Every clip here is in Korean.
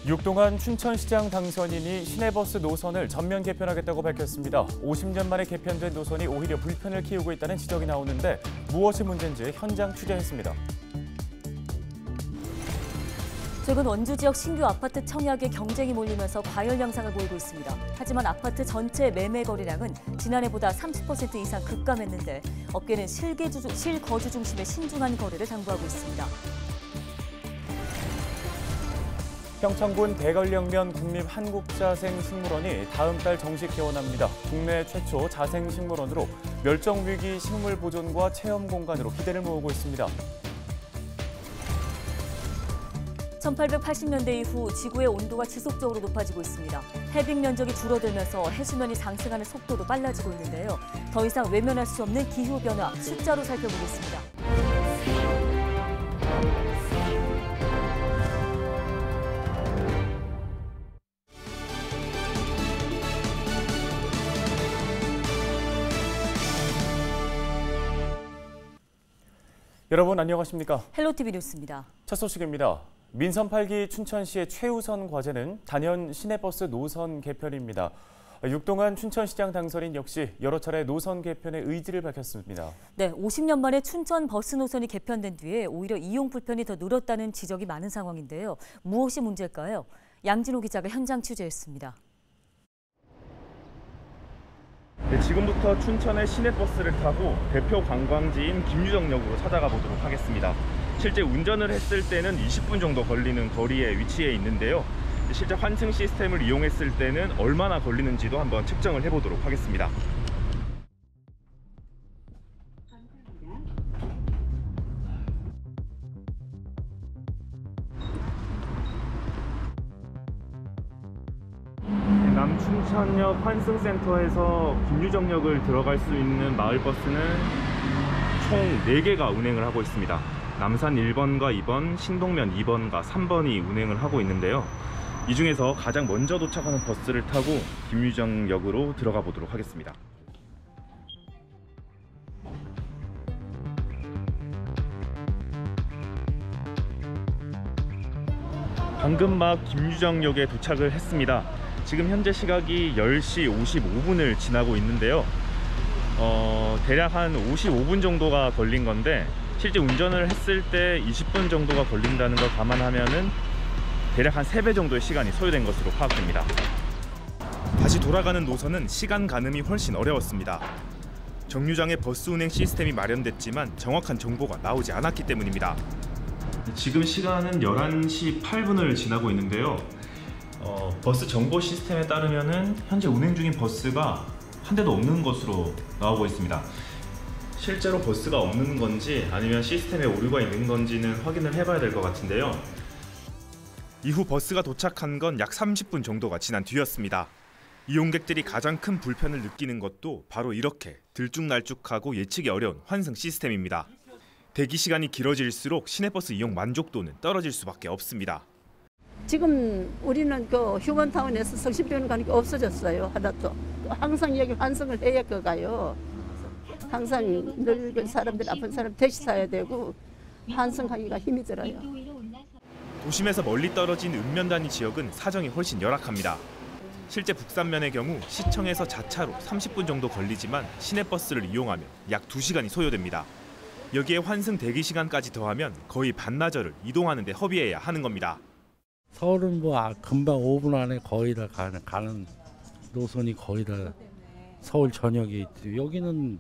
육동안 춘천시장 당선인이 시내버스 노선을 전면 개편하겠다고 밝혔습니다. 50년 만에 개편된 노선이 오히려 불편을 키우고 있다는 지적이 나오는데 무엇이 문제인지 현장 취재했습니다. 최근 원주 지역 신규 아파트 청약에 경쟁이 몰리면서 과열 양상을 보이고 있습니다. 하지만 아파트 전체 매매 거래량은 지난해보다 30% 이상 급감했는데 업계는 실거주 중심의 신중한 거래를 당부하고 있습니다. 평창군 대관령면 국립한국자생식물원이 다음 달 정식 개원합니다. 국내 최초 자생식물원으로 멸종위기 식물 보존과 체험 공간으로 기대를 모으고 있습니다. 1880년대 이후 지구의 온도가 지속적으로 높아지고 있습니다. 해빙 면적이 줄어들면서 해수면이 상승하는 속도도 빨라지고 있는데요. 더 이상 외면할 수 없는 기후변화, 숫자로 살펴보겠습니다. 여러분 안녕하십니까? 헬로티비 뉴스입니다. 첫 소식입니다. 민선 8기 춘천시의 최우선 과제는 단연 시내버스 노선 개편입니다. 육동안 춘천시장 당선인 역시 여러 차례 노선 개편의 의지를 밝혔습니다. 네, 50년 만에 춘천 버스 노선이 개편된 뒤에 오히려 이용 불편이 더 늘었다는 지적이 많은 상황인데요. 무엇이 문제일까요? 양진호 기자가 현장 취재했습니다. 네, 지금부터 춘천의 시내버스를 타고 대표 관광지인 김유정역으로 찾아가 보도록 하겠습니다. 실제 운전을 했을 때는 20분 정도 걸리는 거리에 위치해 있는데요. 실제 환승 시스템을 이용했을 때는 얼마나 걸리는지도 한번 측정을 해보도록 하겠습니다. 남춘천역 환승센터에서 김유정역을 들어갈 수 있는 마을버스는 총 4개가 운행을 하고 있습니다. 남산 1번과 2번, 신동면 2번과 3번이 운행을 하고 있는데요. 이 중에서 가장 먼저 도착하는 버스를 타고 김유정역으로 들어가 보도록 하겠습니다. 방금 막 김유정역에 도착을 했습니다. 지금 현재 시각이 10시 55분을 지나고 있는데요. 대략 한 55분 정도가 걸린 건데 실제 운전을 했을 때 20분 정도가 걸린다는 걸 감안하면은 대략 한 3배 정도의 시간이 소요된 것으로 파악됩니다. 다시 돌아가는 노선은 시간 가늠이 훨씬 어려웠습니다. 정류장에 버스 운행 시스템이 마련됐지만 정확한 정보가 나오지 않았기 때문입니다. 지금 시간은 11시 8분을 지나고 있는데요. 버스 정보 시스템에 따르면은 현재 운행 중인 버스가 한 대도 없는 것으로 나오고 있습니다. 실제로 버스가 없는 건지 아니면 시스템에 오류가 있는 건지는 확인을 해봐야 될 것 같은데요. 이후 버스가 도착한 건 약 30분 정도가 지난 뒤였습니다. 이용객들이 가장 큰 불편을 느끼는 것도 바로 이렇게 들쭉날쭉하고 예측이 어려운 환승 시스템입니다. 대기 시간이 길어질수록 시내버스 이용 만족도는 떨어질 수밖에 없습니다. 지금 우리는 그 휴먼타운에서 성심병원 가는 게 없어졌어요. 하나도. 항상 여기 환승을 해야 가요. 항상 늙은 사람들, 아픈 사람 대시 사야 되고 환승하기가 힘이 들어요. 도심에서 멀리 떨어진 읍면 지역은 사정이 훨씬 열악합니다. 실제 북산면의 경우 시청에서 자차로 30분 정도 걸리지만 시내버스를 이용하면 약 2시간이 소요됩니다. 여기에 환승 대기 시간까지 더하면 거의 반나절을 이동하는 데 허비해야 하는 겁니다. 서울은 금방 5분 안에 거의 다 가는 노선이 거의 다 서울 전역에 있지. 여기는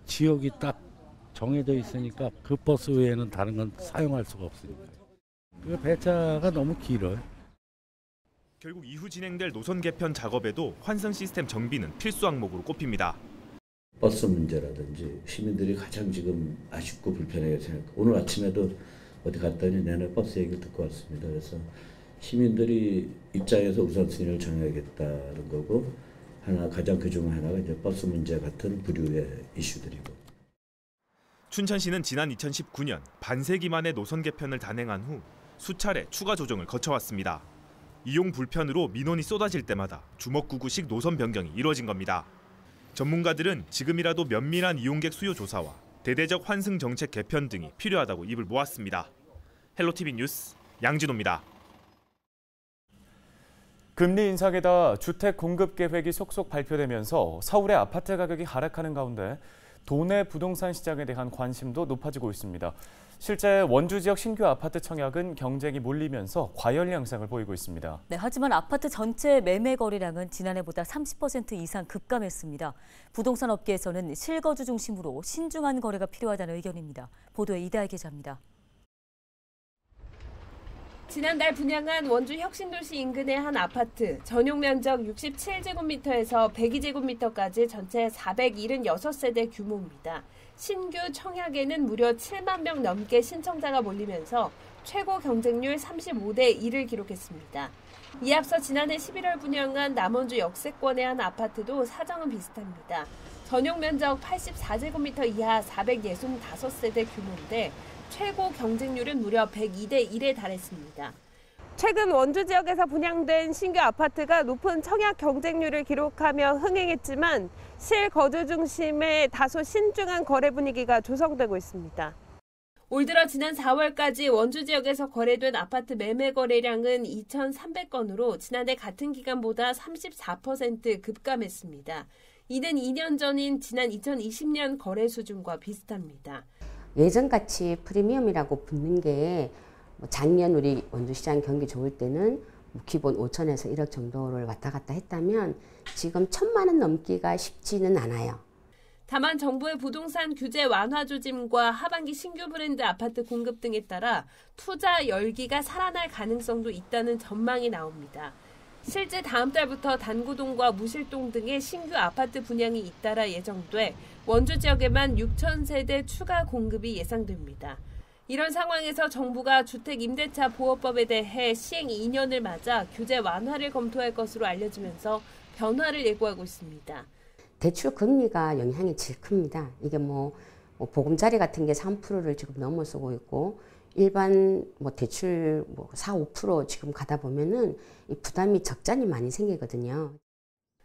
지역이 딱 정해져 있으니까 그 버스 외에는 다른 건 사용할 수가 없으니까. 그 배차가 너무 길어요. 결국 이후 진행될 노선 개편 작업에도 환승 시스템 정비는 필수 항목으로 꼽힙니다. 버스 문제라든지 시민들이 가장 지금 아쉽고 불편하게 생각해요. 오늘 아침에도 어디 갔더니 내내 버스 얘기를 듣고 왔습니다. 그래서 시민들이 입장에서 우선순위를 정해야겠다는 거고 가장 그중 하나가 이제 버스 문제 같은 부류의 이슈들이고. 춘천시는 지난 2019년 반세기 만에 노선 개편을 단행한 후 수차례 추가 조정을 거쳐왔습니다. 이용 불편으로 민원이 쏟아질 때마다 주먹구구식 노선 변경이 이루어진 겁니다. 전문가들은 지금이라도 면밀한 이용객 수요 조사와 대대적 환승 정책 개편 등이 필요하다고 입을 모았습니다. 헬로티비 뉴스 양진호입니다. 금리 인상에다 주택 공급 계획이 속속 발표되면서 서울의 아파트 가격이 하락하는 가운데 도내 부동산 시장에 대한 관심도 높아지고 있습니다. 실제 원주 지역 신규 아파트 청약은 경쟁이 몰리면서 과열 양상을 보이고 있습니다. 네, 하지만 아파트 전체 매매 거래량은 지난해보다 30% 이상 급감했습니다. 부동산 업계에서는 실거주 중심으로 신중한 거래가 필요하다는 의견입니다. 보도에 이다혜 기자입니다. 지난달 분양한 원주 혁신도시 인근의 한 아파트, 전용 면적 67제곱미터에서 102제곱미터까지 전체 476세대 규모입니다. 신규 청약에는 무려 7만 명 넘게 신청자가 몰리면서 최고 경쟁률 35대 1을 기록했습니다. 이에 앞서 지난해 11월 분양한 남원주 역세권의 한 아파트도 사정은 비슷합니다. 전용 면적 84제곱미터 이하 465세대 규모인데 최고 경쟁률은 무려 102대 1에 달했습니다. 최근 원주 지역에서 분양된 신규 아파트가 높은 청약 경쟁률을 기록하며 흥행했지만 실거주 중심의 다소 신중한 거래 분위기가 조성되고 있습니다. 올 들어 지난 4월까지 원주 지역에서 거래된 아파트 매매 거래량은 2,300건으로 지난해 같은 기간보다 34% 급감했습니다. 이는 2년 전인 지난 2020년 거래 수준과 비슷합니다. 예전같이 프리미엄이라고 붙는 게 작년 우리 원주시장 경기 좋을 때는 기본 5천에서 1억 정도를 왔다 갔다 했다면 지금 1,000만 원 넘기가 쉽지는 않아요. 다만 정부의 부동산 규제 완화 조짐과 하반기 신규 브랜드 아파트 공급 등에 따라 투자 열기가 살아날 가능성도 있다는 전망이 나옵니다. 실제 다음 달부터 단구동과 무실동 등의 신규 아파트 분양이 잇따라 예정돼 원주 지역에만 6,000세대 추가 공급이 예상됩니다. 이런 상황에서 정부가 주택임대차 보호법에 대해 시행 2년을 맞아 규제 완화를 검토할 것으로 알려지면서 변화를 예고하고 있습니다. 대출 금리가 영향이 제일 큽니다. 이게 보금자리 같은 게 3%를 지금 넘어서고 있고 일반 대출 4, 5% 지금 가다 보면은 이 부담이 적잖이 많이 생기거든요.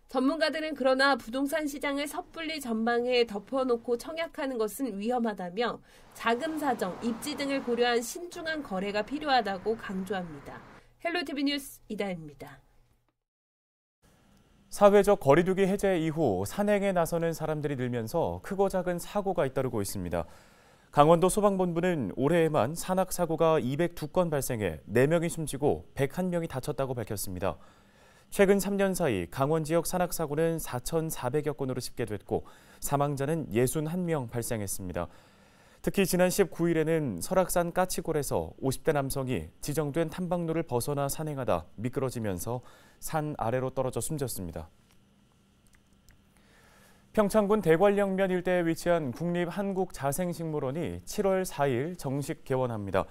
전문가들은 그러나 부동산 시장을 섣불리 전망해 덮어놓고 청약하는 것은 위험하다며 자금 사정, 입지 등을 고려한 신중한 거래가 필요하다고 강조합니다. 헬로티비 뉴스 이다혜입니다. 사회적 거리두기 해제 이후 산행에 나서는 사람들이 늘면서 크고 작은 사고가 잇따르고 있습니다. 강원도 소방본부는 올해에만 산악사고가 202건 발생해 4명이 숨지고 101명이 다쳤다고 밝혔습니다. 최근 3년 사이 강원 지역 산악사고는 4,400여 건으로 집계됐고 사망자는 61명 발생했습니다. 특히 지난 19일에는 설악산 까치골에서 50대 남성이 지정된 탐방로를 벗어나 산행하다 미끄러지면서 산 아래로 떨어져 숨졌습니다. 평창군 대관령면 일대에 위치한 국립한국자생식물원이 7월 4일 정식 개원합니다.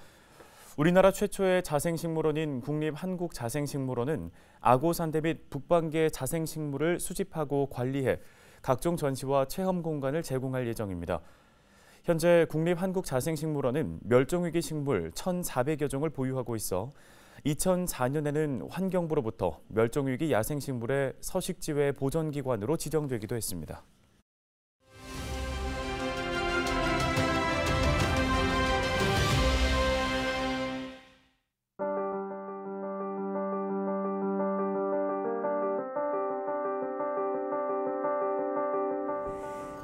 우리나라 최초의 자생식물원인 국립한국자생식물원은 아고산대 및 북방계의 자생식물을 수집하고 관리해 각종 전시와 체험 공간을 제공할 예정입니다. 현재 국립한국자생식물원은 멸종위기 식물 1,400여 종을 보유하고 있어 2004년에는 환경부로부터 멸종위기 야생식물의 서식지회 보전기관으로 지정되기도 했습니다.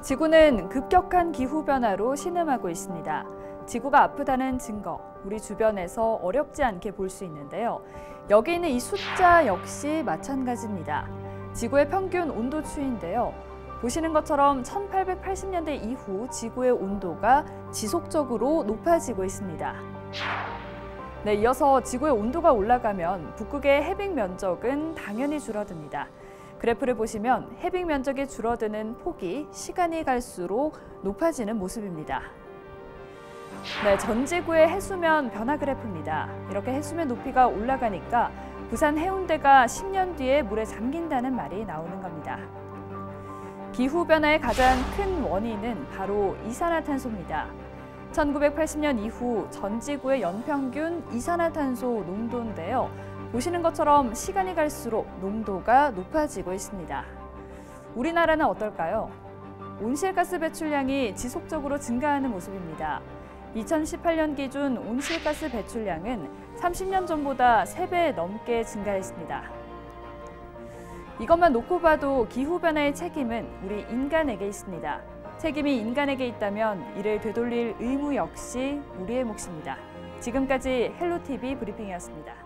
지구는 급격한 기후변화로 신음하고 있습니다. 지구가 아프다는 증거, 우리 주변에서 어렵지 않게 볼 수 있는데요. 여기 있는 이 숫자 역시 마찬가지입니다. 지구의 평균 온도 추이인데요. 보시는 것처럼 1880년대 이후 지구의 온도가 지속적으로 높아지고 있습니다. 네, 이어서 지구의 온도가 올라가면 북극의 해빙 면적은 당연히 줄어듭니다. 그래프를 보시면 해빙 면적이 줄어드는 폭이 시간이 갈수록 높아지는 모습입니다. 네, 전 지구의 해수면 변화 그래프입니다. 이렇게 해수면 높이가 올라가니까 부산 해운대가 10년 뒤에 물에 잠긴다는 말이 나오는 겁니다. 기후변화의 가장 큰 원인은 바로 이산화탄소입니다. 1980년 이후 전 지구의 연평균 이산화탄소 농도인데요. 보시는 것처럼 시간이 갈수록 농도가 높아지고 있습니다. 우리나라는 어떨까요? 온실가스 배출량이 지속적으로 증가하는 모습입니다. 2018년 기준 온실가스 배출량은 30년 전보다 3배 넘게 증가했습니다. 이것만 놓고 봐도 기후변화의 책임은 우리 인간에게 있습니다. 책임이 인간에게 있다면 이를 되돌릴 의무 역시 우리의 몫입니다. 지금까지 헬로티비 브리핑이었습니다.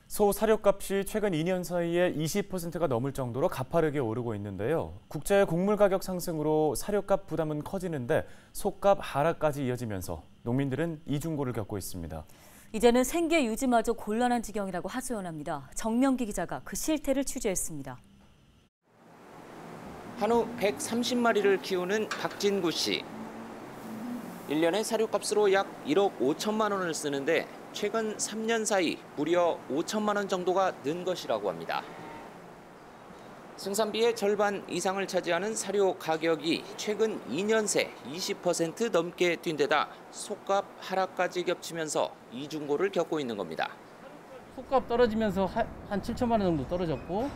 소 사료값이 최근 2년 사이에 20%가 넘을 정도로 가파르게 오르고 있는데요. 국제 곡물 가격 상승으로 사료값 부담은 커지는데 소값 하락까지 이어지면서 농민들은 이중고를 겪고 있습니다. 이제는 생계 유지마저 곤란한 지경이라고 하소연합니다. 정명기 기자가 그 실태를 취재했습니다. 한우 130마리를 키우는 박진구 씨. 1년에 사료값으로 약 1억 5천만 원을 쓰는데 최근 3년 사이 무려 5천만 원 정도가 는 것이라고 합니다. 생산비의 절반 이상을 차지하는 사료 가격이 최근 2년 새 20% 넘게 뛴 데다 소값 하락까지 겹치면서 이중고를 겪고 있는 겁니다. 소값 떨어지면서 한 7천만 원 정도 떨어졌고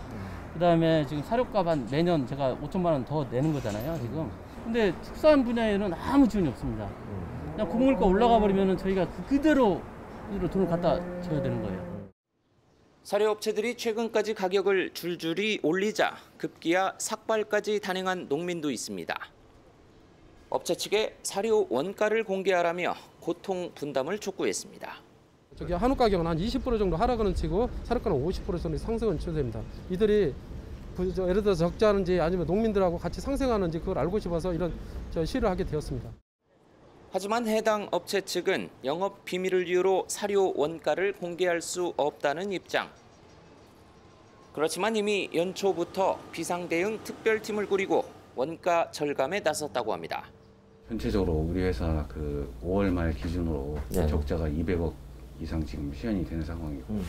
그다음에 지금 사료값 한 매년 제가 5천만 원 더 내는 거잖아요, 지금. 근데 축산 분야에는 아무 지원이 없습니다. 그냥 곡물가 올라가 버리면 저희가 그대로 돈을 갖다 줘야 되는 거예요. 사료업체들이 최근까지 가격을 줄줄이 올리자 급기야 삭발까지 단행한 농민도 있습니다. 업체 측에 사료 원가를 공개하라며 고통 분담을 촉구했습니다. 한우 가격은 한 20% 정도 하락은 치고 사료가는 50% 정도 상승은 추세입니다. 이들이 예를 들어 적자하는지 아니면 농민들하고 같이 상생하는지 그걸 알고 싶어서 이런 시위를 하게 되었습니다. 하지만 해당 업체 측은 영업 비밀을 이유로 사료 원가를 공개할 수 없다는 입장. 그렇지만 이미 연초부터 비상대응 특별팀을 꾸리고 원가 절감에 나섰다고 합니다. 전체적으로 우리 회사 5월 말 기준으로 적자가 200억 이상 지금 시현이 되는 상황이고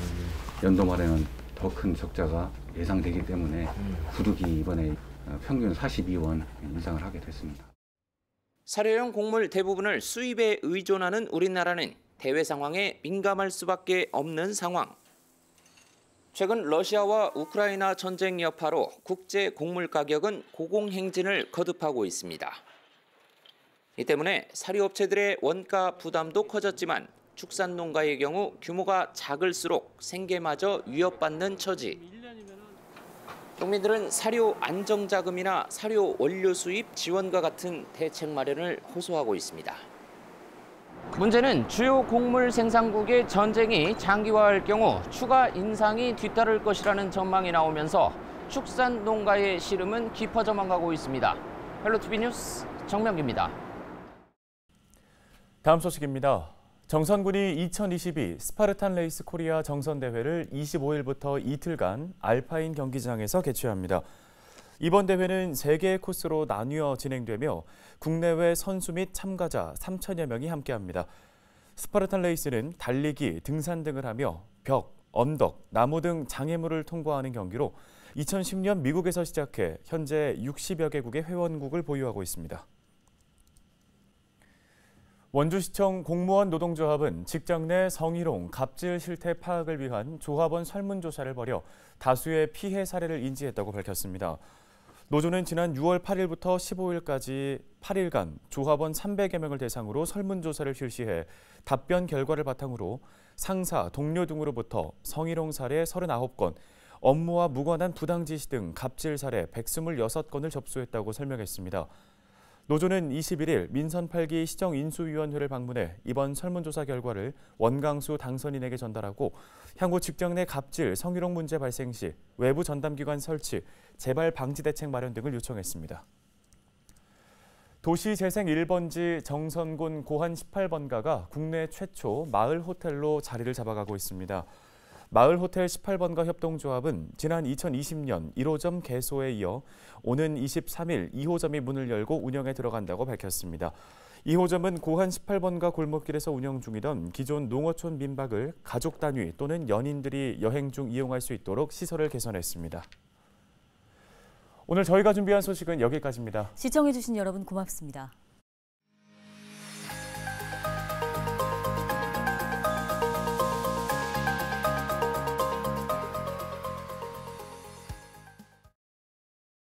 연도 말에는 더 큰 적자가 예상되기 때문에 구둑이 이번에 평균 42원 인상을 하게 됐습니다. 사료용 곡물 대부분을 수입에 의존하는 우리나라는 대외 상황에 민감할 수밖에 없는 상황. 최근 러시아와 우크라이나 전쟁 여파로 국제 곡물 가격은 고공행진을 거듭하고 있습니다. 이 때문에 사료업체들의 원가 부담도 커졌지만 축산농가의 경우 규모가 작을수록 생계마저 위협받는 처지. 농민들은 사료 안정자금이나 사료 원료 수입 지원과 같은 대책 마련을 호소하고 있습니다. 문제는 주요 곡물 생산국의 전쟁이 장기화할 경우 추가 인상이 뒤따를 것이라는 전망이 나오면서 축산농가의 시름은 깊어져만 가고 있습니다. 헬로티비 뉴스 정명기입니다. 다음 소식입니다. 정선군이 2022 스파르탄 레이스 코리아 정선대회를 25일부터 이틀간 알파인 경기장에서 개최합니다. 이번 대회는 3개의 코스로 나뉘어 진행되며 국내외 선수 및 참가자 3천여 명이 함께합니다. 스파르탄 레이스는 달리기, 등산 등을 하며 벽, 언덕, 나무 등 장애물을 통과하는 경기로 2010년 미국에서 시작해 현재 60여 개국의 회원국을 보유하고 있습니다. 원주시청 공무원 노동조합은 직장 내 성희롱, 갑질 실태 파악을 위한 조합원 설문조사를 벌여 다수의 피해 사례를 인지했다고 밝혔습니다. 노조는 지난 6월 8일부터 15일까지 8일간 조합원 300여 명을 대상으로 설문조사를 실시해 답변 결과를 바탕으로 상사, 동료 등으로부터 성희롱 사례 39건, 업무와 무관한 부당 지시 등 갑질 사례 126건을 접수했다고 설명했습니다. 노조는 21일 민선 8기 시정인수위원회를 방문해 이번 설문조사 결과를 원강수 당선인에게 전달하고 향후 직장 내 갑질, 성희롱 문제 발생 시 외부 전담기관 설치, 재발 방지 대책 마련 등을 요청했습니다. 도시재생 1번지 정선군 고한 18번가가 국내 최초 마을 호텔로 자리를 잡아가고 있습니다. 마을 호텔 18번가 협동조합은 지난 2020년 1호점 개소에 이어 오는 23일 2호점이 문을 열고 운영에 들어간다고 밝혔습니다. 2호점은 고한 18번가 골목길에서 운영 중이던 기존 농어촌 민박을 가족 단위 또는 연인들이 여행 중 이용할 수 있도록 시설을 개선했습니다. 오늘 저희가 준비한 소식은 여기까지입니다. 시청해주신 여러분 고맙습니다.